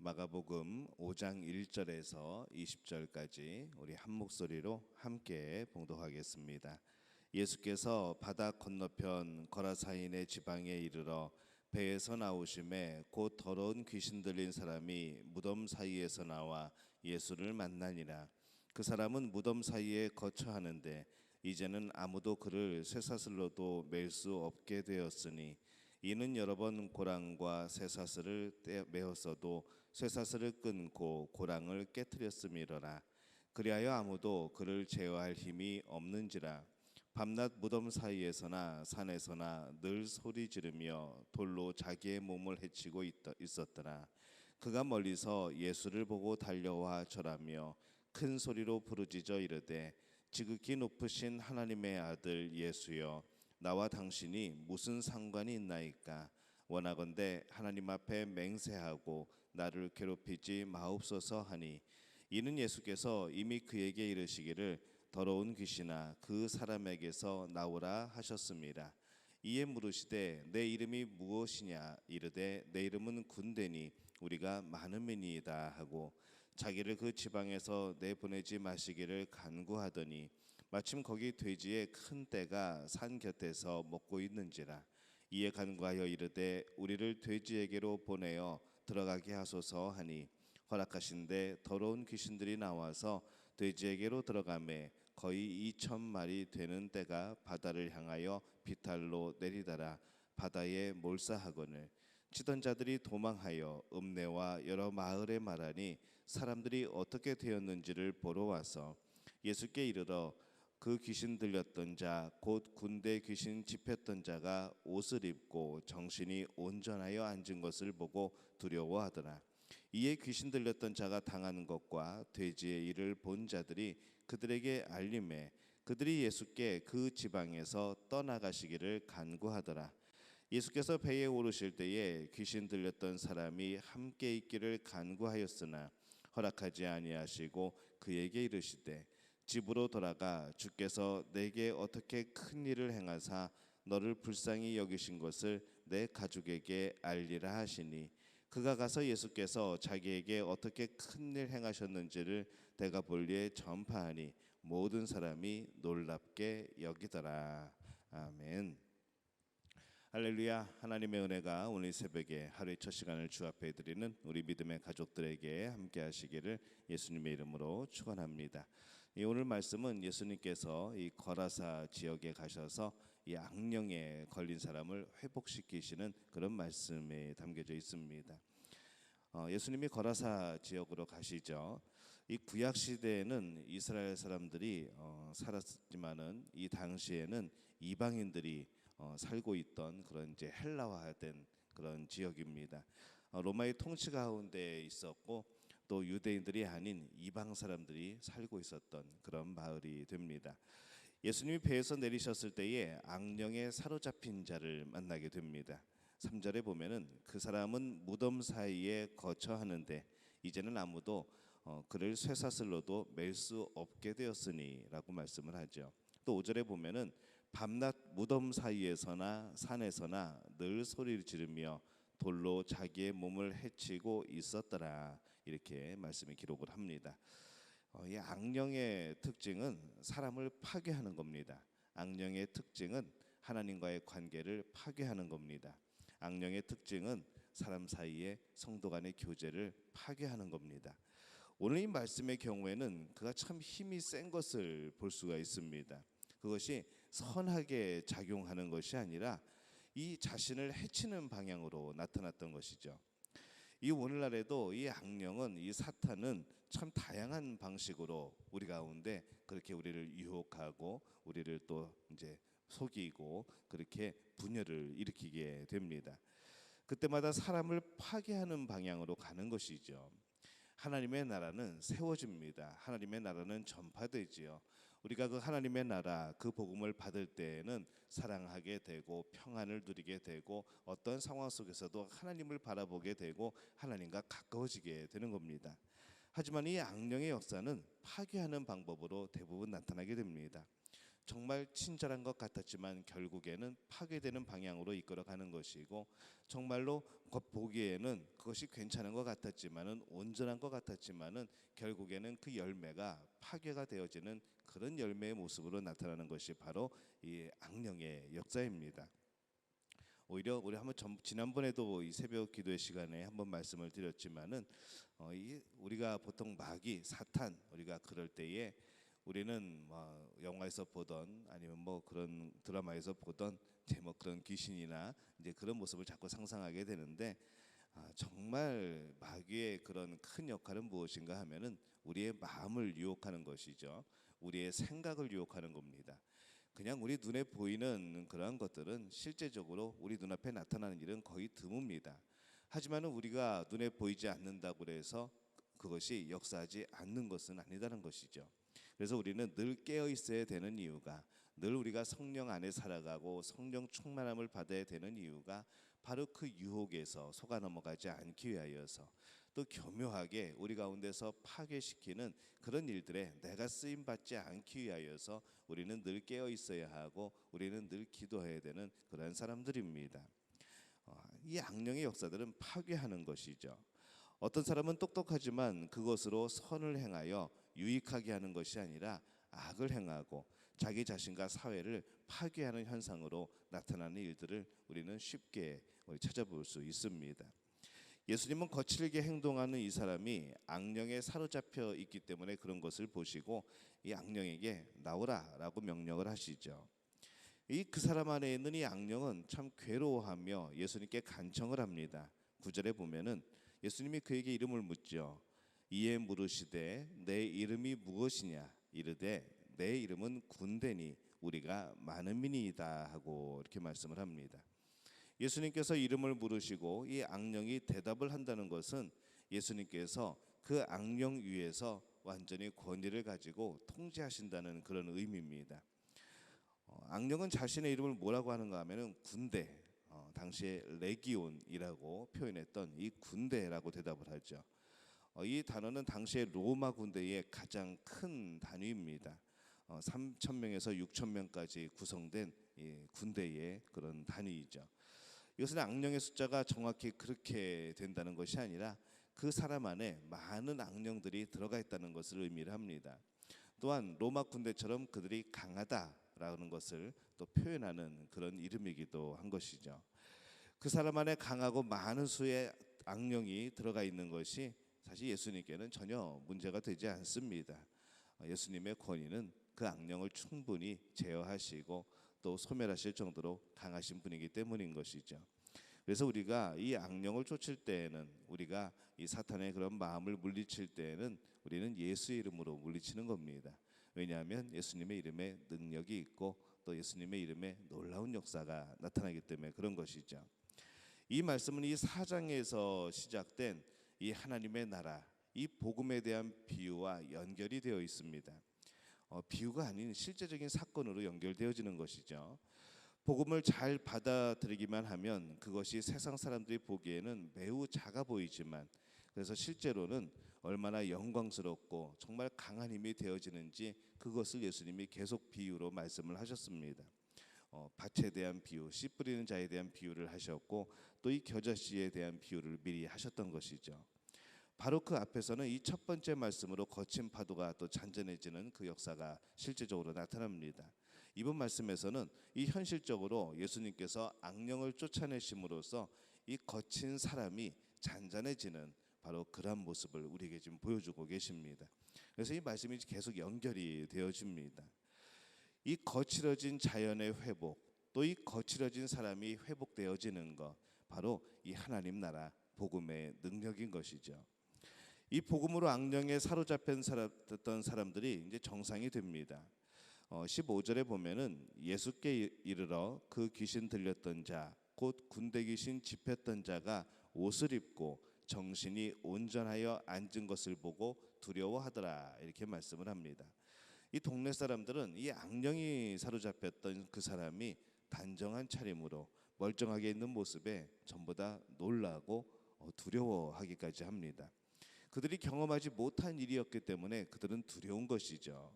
마가복음 5장 1절에서 20절까지 우리 한 목소리로 함께 봉독하겠습니다. 예수께서 바다 건너편 거라사인의 지방에 이르러 배에서 나오심에 곧 더러운 귀신 들린 사람이 무덤 사이에서 나와 예수를 만나니라. 그 사람은 무덤 사이에 거처하는데 이제는 아무도 그를 쇠사슬로도 맬 수 없게 되었으니 이는 여러 번 고랑과 쇠사슬을 메었어도 쇠사슬을 끊고 고랑을 깨뜨렸음이로라. 그리하여 아무도 그를 제어할 힘이 없는지라. 밤낮 무덤 사이에서나 산에서나 늘 소리 지르며 돌로 자기의 몸을 해치고 있었더라. 그가 멀리서 예수를 보고 달려와 절하며 큰 소리로 부르짖어 이르되 지극히 높으신 하나님의 아들 예수여, 나와 당신이 무슨 상관이 있나이까? 원하건대 하나님 앞에 맹세하고 나를 괴롭히지 마옵소서 하니, 이는 예수께서 이미 그에게 이르시기를 더러운 귀신아 그 사람에게서 나오라 하셨습니다. 이에 물으시되 내 이름이 무엇이냐? 이르되 내 이름은 군대니 우리가 많음이니이다 하고 자기를 그 지방에서 내보내지 마시기를 간구하더니 마침 거기 돼지의 큰 떼가 산 곁에서 먹고 있는지라. 이에 간구하여 이르되 우리를 돼지에게로 보내어 들어가게 하소서 하니 허락하신대 더러운 귀신들이 나와서 돼지에게로 들어가매 거의 2,000마리 되는 떼가 바다를 향하여 비탈로 내리다라 바다에 몰사하거늘 치던 자들이 도망하여 읍내와 여러 마을에 말하니 사람들이 어떻게 되었는지를 보러 와서 예수께 이르러 그 귀신 들렸던 자 곧 군대 귀신 집혔던 자가 옷을 입고 정신이 온전하여 앉은 것을 보고 두려워하더라. 이에 귀신 들렸던 자가 당하는 것과 돼지의 일을 본 자들이 그들에게 알림해 그들이 예수께 그 지방에서 떠나가시기를 간구하더라. 예수께서 배에 오르실 때에 귀신 들렸던 사람이 함께 있기를 간구하였으나 허락하지 아니하시고 그에게 이르시되 집으로 돌아가 주께서 내게 어떻게 큰 일을 행하사 너를 불쌍히 여기신 것을 내 가족에게 알리라 하시니 그가 가서 예수께서 자기에게 어떻게 큰 일 행하셨는지를 데가볼리에 전파하니 모든 사람이 놀랍게 여기더라. 아멘. 할렐루야. 하나님의 은혜가 오늘 새벽에 하루의 첫 시간을 주 앞에 드리는 우리 믿음의 가족들에게 함께 하시기를 예수님의 이름으로 축원합니다. 오늘 말씀은 예수님께서 이 거라사 지역에 가셔서 이 악령에 걸린 사람을 회복시키시는 그런 말씀에 담겨져 있습니다. 예수님이 거라사 지역으로 가시죠. 이 구약 시대에는 이스라엘 사람들이 살았지만은 이 당시에는 이방인들이 살고 있던 그런 이제 헬라화된 그런 지역입니다. 로마의 통치 가운데 있었고 또 유대인들이 아닌 이방 사람들이 살고 있었던 그런 마을이 됩니다. 예수님이 배에서 내리셨을 때에 악령에 사로잡힌 자를 만나게 됩니다. 3절에 보면은 그 사람은 무덤 사이에 거처하는데 이제는 아무도 그를 쇠사슬로도 맬 수 없게 되었으니라고 말씀을 하죠. 또 5절에 보면은 밤낮 무덤 사이에서나 산에서나 늘 소리를 지르며 돌로 자기의 몸을 해치고 있었더라 이렇게 말씀이 기록을 합니다. 이 악령의 특징은 사람을 파괴하는 겁니다. 악령의 특징은 하나님과의 관계를 파괴하는 겁니다. 악령의 특징은 사람 사이의 성도 간의 교제를 파괴하는 겁니다. 오늘 이 말씀의 경우에는 그가 참 힘이 센 것을 볼 수가 있습니다. 그것이 선하게 작용하는 것이 아니라 이 자신을 해치는 방향으로 나타났던 것이죠. 이 오늘날에도 이 악령은 이 사탄은 참 다양한 방식으로 우리 가운데 그렇게 우리를 유혹하고 우리를 또 이제 속이고 그렇게 분열을 일으키게 됩니다. 그때마다 사람을 파괴하는 방향으로 가는 것이죠. 하나님의 나라는 세워집니다. 하나님의 나라는 전파되지요. 우리가 그 하나님의 나라 그 복음을 받을 때에는 사랑하게 되고 평안을 누리게 되고 어떤 상황 속에서도 하나님을 바라보게 되고 하나님과 가까워지게 되는 겁니다. 하지만 이 악령의 역사는 파괴하는 방법으로 대부분 나타나게 됩니다. 정말 친절한 것 같았지만 결국에는 파괴되는 방향으로 이끌어가는 것이고, 정말로 겉보기에는 그것이 괜찮은 것 같았지만은, 온전한 것 같았지만은 결국에는 그 열매가 파괴가 되어지는 그런 열매의 모습으로 나타나는 것이 바로 이 악령의 역사입니다. 오히려 우리 한번 지난번에도 이 새벽 기도의 시간에 한번 말씀을 드렸지만은 우리가 보통 마귀, 사탄, 우리가 그럴 때에 우리는 뭐 영화에서 보던 아니면 뭐 그런 드라마에서 보던 이제 뭐 그런 귀신이나 이제 그런 모습을 자꾸 상상하게 되는데, 정말 마귀의 그런 큰 역할은 무엇인가 하면은 우리의 마음을 유혹하는 것이죠. 우리의 생각을 유혹하는 겁니다. 그냥 우리 눈에 보이는 그러한 것들은 실제적으로 우리 눈앞에 나타나는 일은 거의 드뭅니다. 하지만 우리가 눈에 보이지 않는다고 해서 그것이 역사하지 않는 것은 아니다는 것이죠. 그래서 우리는 늘 깨어 있어야 되는 이유가, 늘 우리가 성령 안에 살아가고 성령 충만함을 받아야 되는 이유가 바로 그 유혹에서 속아 넘어가지 않기 위하여서, 또 교묘하게 우리 가운데서 파괴시키는 그런 일들에 내가 쓰임 받지 않기 위하여서 우리는 늘 깨어 있어야 하고 우리는 늘 기도해야 되는 그런 사람들입니다. 이 악령의 역사들은 파괴하는 것이죠. 어떤 사람은 똑똑하지만 그것으로 선을 행하여 유익하게 하는 것이 아니라 악을 행하고 자기 자신과 사회를 파괴하는 현상으로 나타나는 일들을 우리는 쉽게 찾아볼 수 있습니다. 예수님은 거칠게 행동하는 이 사람이 악령에 사로잡혀 있기 때문에 그런 것을 보시고 이 악령에게 나오라라고 명령을 하시죠. 그 사람 안에 있는 이 악령은 참 괴로워하며 예수님께 간청을 합니다. 9절에 보면은 예수님이 그에게 이름을 묻죠. 이에 물으시되 내 이름이 무엇이냐? 이르되 내 이름은 군대니 우리가 많은 민이다 하고 이렇게 말씀을 합니다. 예수님께서 이름을 물으시고 이 악령이 대답을 한다는 것은 예수님께서 그 악령 위에서 완전히 권위를 가지고 통제하신다는 그런 의미입니다. 악령은 자신의 이름을 뭐라고 하는가 하면은 군대, 당시에 레기온이라고 표현했던 이 군대라고 대답을 하죠. 이 단어는 당시에 로마 군대의 가장 큰 단위입니다. 3,000명에서 6,000명까지 구성된 군대의 그런 단위이죠. 이것은 악령의 숫자가 정확히 그렇게 된다는 것이 아니라 그 사람 안에 많은 악령들이 들어가 있다는 것을 의미를 합니다. 또한 로마 군대처럼 그들이 강하다라는 것을 또 표현하는 그런 이름이기도 한 것이죠. 그 사람 안에 강하고 많은 수의 악령이 들어가 있는 것이 사실 예수님께는 전혀 문제가 되지 않습니다. 예수님의 권위는 그 악령을 충분히 제어하시고 또 소멸하실 정도로 강하신 분이기 때문인 것이죠. 그래서 우리가 이 악령을 쫓을 때에는, 우리가 이 사탄의 그런 마음을 물리칠 때에는 우리는 예수의 이름으로 물리치는 겁니다. 왜냐하면 예수님의 이름에 능력이 있고 또 예수님의 이름에 놀라운 역사가 나타나기 때문에 그런 것이죠. 이 말씀은 이 4장에서 시작된 이 하나님의 나라, 이 복음에 대한 비유와 연결이 되어 있습니다. 비유가 아닌 실제적인 사건으로 연결되어지는 것이죠. 복음을 잘 받아들이기만 하면 그것이 세상 사람들이 보기에는 매우 작아 보이지만, 그래서 실제로는 얼마나 영광스럽고 정말 강한 힘이 되어지는지 그것을 예수님이 계속 비유로 말씀을 하셨습니다. 밭에 대한 비유, 씨 뿌리는 자에 대한 비유를 하셨고 또 이 겨자씨에 대한 비유를 미리 하셨던 것이죠. 바로 그 앞에서는 이 첫 번째 말씀으로 거친 파도가 또 잔잔해지는 그 역사가 실제적으로 나타납니다. 이번 말씀에서는 이 현실적으로 예수님께서 악령을 쫓아내심으로써 이 거친 사람이 잔잔해지는 바로 그러한 모습을 우리에게 지금 보여주고 계십니다. 그래서 이 말씀이 계속 연결이 되어집니다. 이 거칠어진 자연의 회복, 또 이 거칠어진 사람이 회복되어지는 것, 바로 이 하나님 나라 복음의 능력인 것이죠. 이 복음으로 악령에 사로잡혔던 사람들이 이제 정상이 됩니다. 15절에 보면은 예수께 이르러 그 귀신 들렸던 자, 곧 군대 귀신 집혔던 자가 옷을 입고 정신이 온전하여 앉은 것을 보고 두려워하더라, 이렇게 말씀을 합니다. 이 동네 사람들은 이 악령이 사로잡혔던 그 사람이 단정한 차림으로 멀쩡하게 있는 모습에 전부 다 놀라고 두려워하기까지 합니다. 그들이 경험하지 못한 일이었기 때문에 그들은 두려운 것이죠.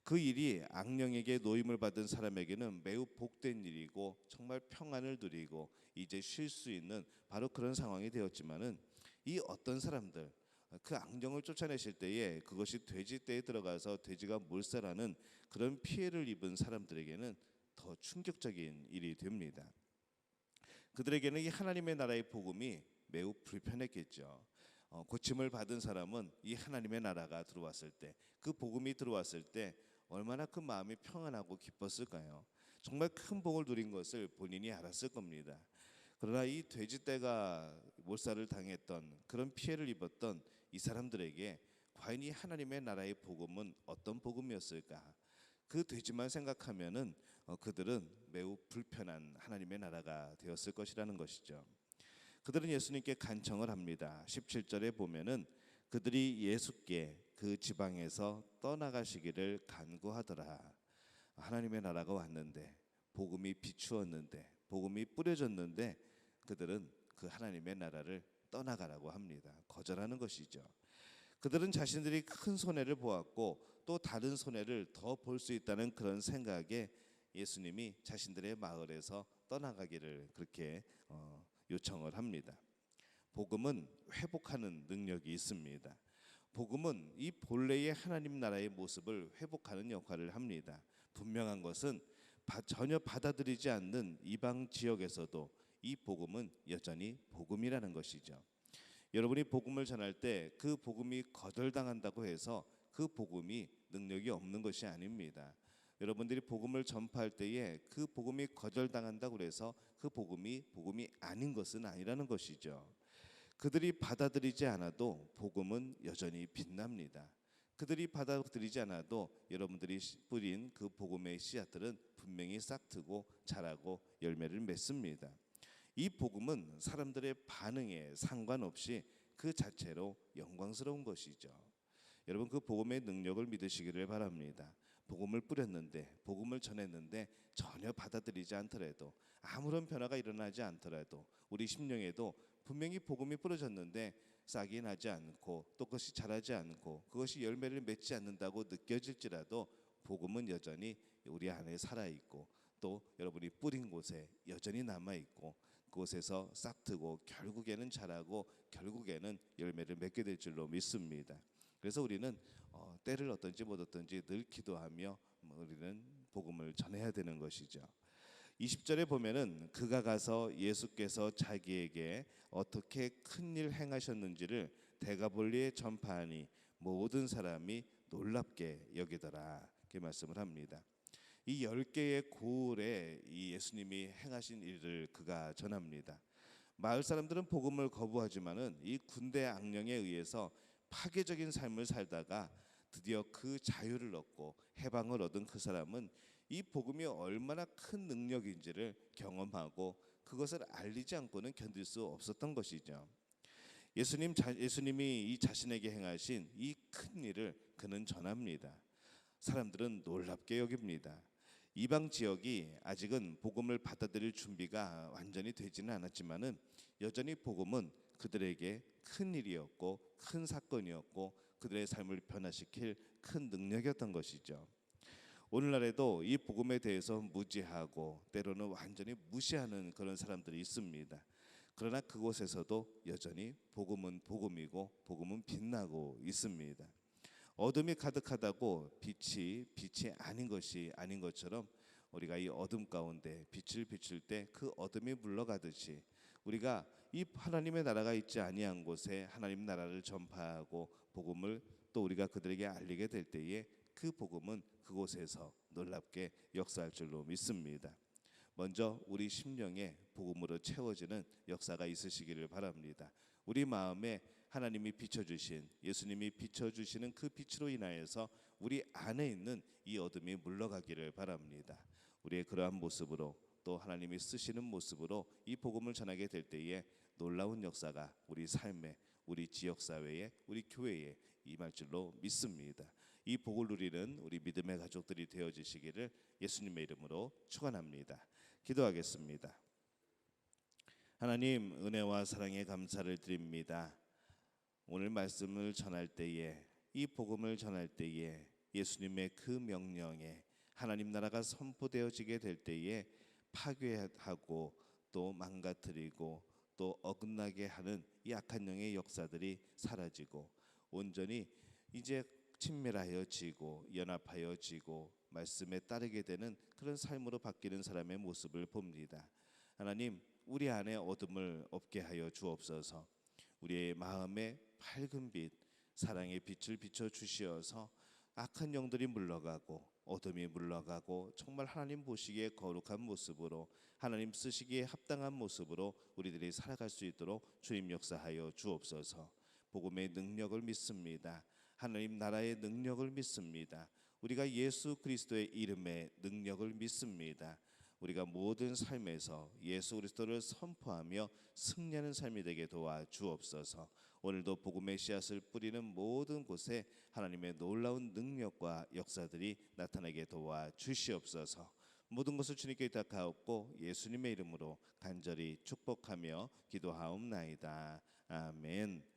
그 일이 악령에게 노임을 받은 사람에게는 매우 복된 일이고 정말 평안을 누리고 이제 쉴 수 있는 바로 그런 상황이 되었지만은 이 어떤 사람들 그 악령을 쫓아내실 때에 그것이 돼지 떼에 들어가서 돼지가 몰살하는 그런 피해를 입은 사람들에게는 더 충격적인 일이 됩니다. 그들에게는 이 하나님의 나라의 복음이 매우 불편했겠죠. 고침을 받은 사람은 이 하나님의 나라가 들어왔을 때, 그 복음이 들어왔을 때 얼마나 그 마음이 평안하고 기뻤을까요? 정말 큰 복을 누린 것을 본인이 알았을 겁니다. 그러나 이 돼지떼가 몰살을 당했던 그런 피해를 입었던 이 사람들에게 과연 이 하나님의 나라의 복음은 어떤 복음이었을까? 그 돼지만 생각하면은 그들은 매우 불편한 하나님의 나라가 되었을 것이라는 것이죠. 그들은 예수님께 간청을 합니다. 17절에 보면은 그들이 예수께 그 지방에서 떠나가시기를 간구하더라. 하나님의 나라가 왔는데 복음이 비추었는데 복음이 뿌려졌는데 그들은 그 하나님의 나라를 떠나가라고 합니다. 거절하는 것이죠. 그들은 자신들이 큰 손해를 보았고 또 다른 손해를 더 볼 수 있다는 그런 생각에 예수님이 자신들의 마을에서 떠나가기를 그렇게 요청을 합니다. 복음은 회복하는 능력이 있습니다. 복음은 이 본래의 하나님 나라의 모습을 회복하는 역할을 합니다. 분명한 것은 전혀 받아들이지 않는 이방 지역에서도 이 복음은 여전히 복음이라는 것이죠. 여러분이 복음을 전할 때 그 복음이 거절당한다고 해서 그 복음이 능력이 없는 것이 아닙니다. 여러분들이 복음을 전파할 때에 그 복음이 거절당한다고 해서 그 복음이 아닌 것은 아니라는 것이죠. 그들이 받아들이지 않아도 복음은 여전히 빛납니다. 그들이 받아들이지 않아도 여러분들이 뿌린 그 복음의 씨앗들은 분명히 싹트고 자라고 열매를 맺습니다. 이 복음은 사람들의 반응에 상관없이 그 자체로 영광스러운 것이죠. 여러분 그 복음의 능력을 믿으시기를 바랍니다. 복음을 뿌렸는데 복음을 전했는데 전혀 받아들이지 않더라도 아무런 변화가 일어나지 않더라도 우리 심령에도 분명히 복음이 뿌려졌는데 싹이 나지 않고 또 그것이 자라지 않고 그것이 열매를 맺지 않는다고 느껴질지라도 복음은 여전히 우리 안에 살아있고 또 여러분이 뿌린 곳에 여전히 남아있고 그곳에서 싹트고 결국에는 자라고 결국에는 열매를 맺게 될 줄로 믿습니다. 그래서 우리는 때를 얻든지 못 얻든지 늘 기도하며 우리는 복음을 전해야 되는 것이죠. 20절에 보면은 그가 가서 예수께서 자기에게 어떻게 큰일 행하셨는지를 대가볼리에 전파하니 모든 사람이 놀랍게 여기더라. 이렇게 말씀을 합니다. 이 10개의 고을에 이 예수님이 행하신 일을 그가 전합니다. 마을 사람들은 복음을 거부하지만은 이 군대 악령에 의해서 파괴적인 삶을 살다가 드디어 그 자유를 얻고 해방을 얻은 그 사람은 이 복음이 얼마나 큰 능력인지를 경험하고 그것을 알리지 않고는 견딜 수 없었던 것이죠. 예수님이 이 자신에게 행하신 이 큰 일을 그는 전합니다. 사람들은 놀랍게 여깁니다. 이방 지역이 아직은 복음을 받아들일 준비가 완전히 되지는 않았지만은 여전히 복음은 그들에게 큰 일이었고 큰 사건이었고 그들의 삶을 변화시킬 큰 능력이었던 것이죠. 오늘날에도 이 복음에 대해서 무지하고 때로는 완전히 무시하는 그런 사람들이 있습니다. 그러나 그곳에서도 여전히 복음은 복음이고 복음은 빛나고 있습니다. 어둠이 가득하다고 빛이 아닌 것이 아닌 것처럼 우리가 이 어둠 가운데 빛을 비출 때 그 어둠이 물러가듯이 우리가 이 하나님의 나라가 있지 아니한 곳에 하나님 나라를 전파하고 복음을 또 우리가 그들에게 알리게 될 때에 그 복음은 그곳에서 놀랍게 역사할 줄로 믿습니다. 먼저 우리 심령에 복음으로 채워지는 역사가 있으시기를 바랍니다. 우리 마음에 하나님이 비춰주신 예수님이 비춰주시는 그 빛으로 인하여서 우리 안에 있는 이 어둠이 물러가기를 바랍니다. 우리의 그러한 모습으로 또 하나님이 쓰시는 모습으로 이 복음을 전하게 될 때에 놀라운 역사가 우리 삶에 우리 지역사회에 우리 교회에 임할 줄로 믿습니다. 이 복을 누리는 우리 믿음의 가족들이 되어지시기를 예수님의 이름으로 축원합니다. 기도하겠습니다. 하나님 은혜와 사랑에 감사를 드립니다. 오늘 말씀을 전할 때에 이 복음을 전할 때에 예수님의 그 명령에 하나님 나라가 선포되어지게 될 때에 파괴하고 또 망가뜨리고 또 어긋나게 하는 이 악한 영의 역사들이 사라지고 온전히 이제 친밀하여지고 연합하여지고 말씀에 따르게 되는 그런 삶으로 바뀌는 사람의 모습을 봅니다. 하나님, 우리 안에 어둠을 없게 하여 주옵소서. 우리의 마음에 밝은 빛, 사랑의 빛을 비춰 주시어서 악한 영들이 물러가고 어둠이 물러가고 정말 하나님 보시기에 거룩한 모습으로 하나님 쓰시기에 합당한 모습으로 우리들이 살아갈 수 있도록 주님 역사하여 주옵소서. 복음의 능력을 믿습니다. 하나님 나라의 능력을 믿습니다. 우리가 예수 그리스도의 이름의 능력을 믿습니다. 우리가 모든 삶에서 예수 그리스도를 선포하며 승리하는 삶이 되게 도와 주옵소서. 오늘도 복음의 씨앗을 뿌리는 모든 곳에 하나님의 놀라운 능력과 역사들이 나타나게 도와 주시옵소서. 모든 것을 주님께 의탁하옵고 예수님의 이름으로 간절히 축복하며 기도하옵나이다. 아멘.